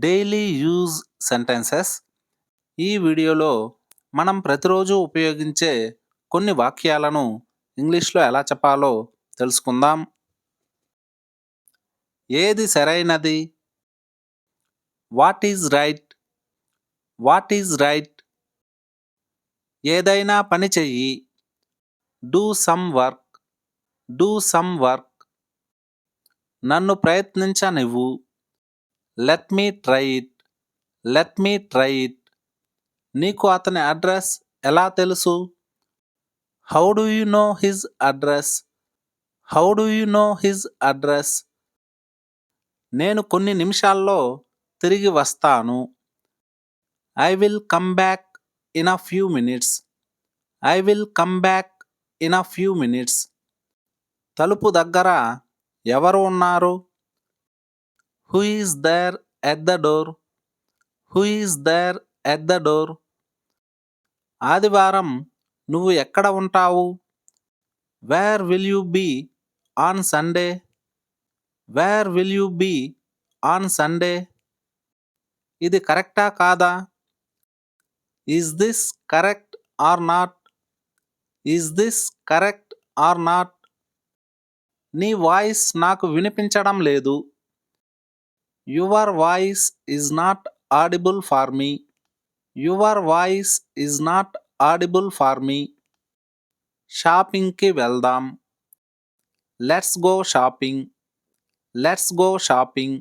Daily use sentences. ఈ వీడియోలో మనం ప్రతిరోజు ఉపయోగించే కొన్ని వాక్యాలను ఇంగ్లీష్లో ఎలా చెప్పాలో తెలుసుకుందాం. ఏది సరైనది? What is right? What is right? ఏదైనా పని చెయ్యి. Do some work. Do some work. నన్ను ప్రయత్నించనివ్వు. Let me try it. Let me try it. నీకు అతని అడ్రస్ ఎలా తెలుసు? How do you know his address? How do you know his address? నేను కొన్ని నిమిషాల్లో తిరిగి వస్తాను. I will come back in a few minutes. I will come back in a few minutes. తలుపు దగ్గర ఎవరు ఉన్నారు? Who is there at the door? Who is there at the door? ఆదివారం నువ్వు ఎక్కడ ఉంటావు? Where will you be on Sunday? Where will you be on Sunday? ఇది కరెక్టా కాదా? Is this correct or not? Is this correct or not? నీ వాయిస్ నాకు వినిపించడం లేదు. Your voice is not audible for me. Your voice is not audible for me. షాపింగ్కి వెళ్దాం. Let's go shopping. Let's go shopping.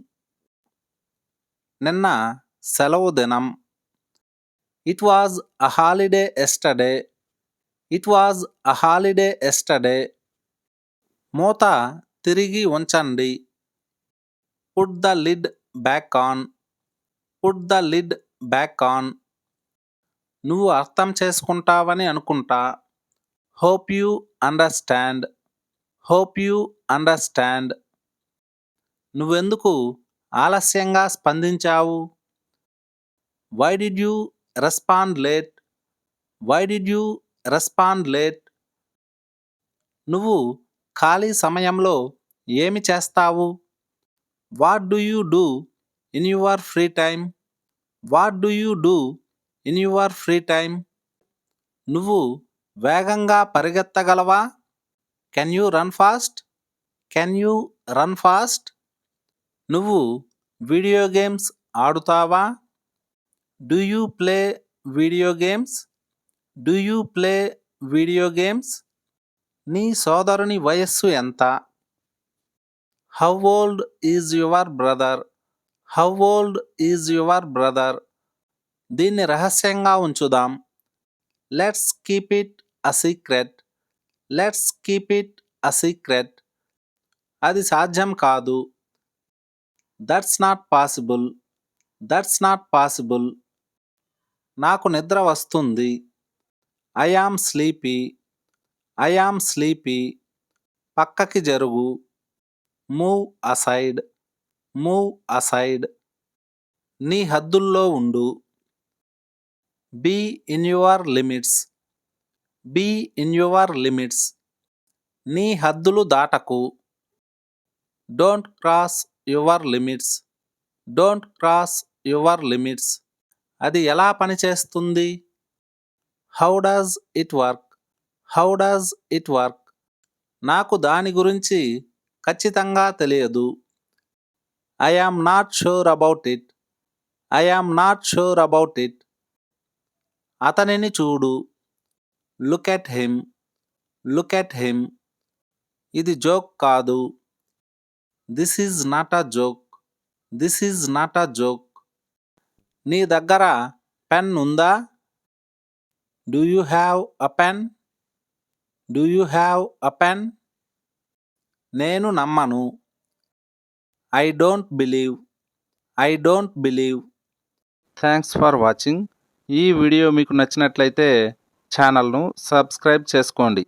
నిన్న సెలవు దినం. It was a holiday yesterday. It was a holiday yesterday. మూత తిరిగి ఉంచండి. Put the lid back on. Put the lid back on. నువ్వు అర్థం చేసుకుంటావని అనుకుంటా. Hope you understand. Hope you understand. నువ్వెందుకు ఆలస్యంగా స్పందించావు? Why did you respond late? Why did you respond late? నువ్వు ఖాళీ సమయంలో ఏమి చేస్తావు? What do you do in your free time? What do you do in your free time? నువ్వు వేగంగా పరిగెత్తగలవా? Can you run fast? Can you run fast? నువ్వు video games ఆడుతావా? Do you play video games? Do you play video games? నీ సోదరుని వయస్సు ఎంత? How old is your brother? How old is your brother? దీన్ని రహస్యంగా ఉంచుదాం. Let's keep it a secret. Let's keep it a secret. అది సాధ్యం కాదు. That's not possible. That's not possible. నాకు నిద్ర వస్తుంది. I am sleepy. I am sleepy. పక్కకి జరుగు. Move aside. Move aside. నీ హద్దుల్లో ఉండు. Be in your limits. Be in your limits. నీ హద్దులు దాటకు. Don't cross your limits. Don't cross your limits. అది ఎలా పనిచేస్తుంది? How does it work? How does it work? నాకు దాని గురించి ఖచ్చితంగా తెలియదు. I am not sure about it. I am not sure about it. అతనిని చూడు. Look at him. Look at him. ఇది జోక్ కాదు. This is not a joke. This is not a joke. నీ దగ్గర పెన్ ఉందా? Do you have a pen? Do you have a pen? నేను నమ్మను. I don't believe. I don't believe. Thanks for watching. ఈ video మీకు నచ్చినట్లయితే ఛానల్ను subscribe చేసుకోండి.